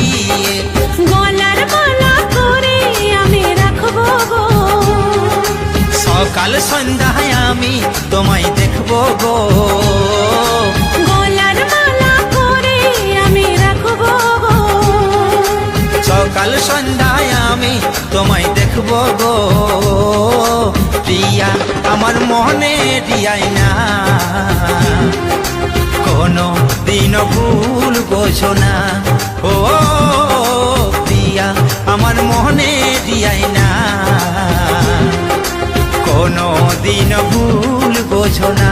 দিয়ে গলার মালা করে আমি রাখবো গো, সকাল সন্ধ্যায় আমি তোমায় দেখবো গো। গলার মালা করে আমি রাখবো গো, সকাল সন্ধ্যায় আমি তোমায় দেখবো গো। প্রিয়া আমার মনে দিয়াই না, কোনো দিন ভুল বোঝো না। ও প্রিয়া আমার মনে দিয়াই না, কোনো দিন ভুল বোঝো না।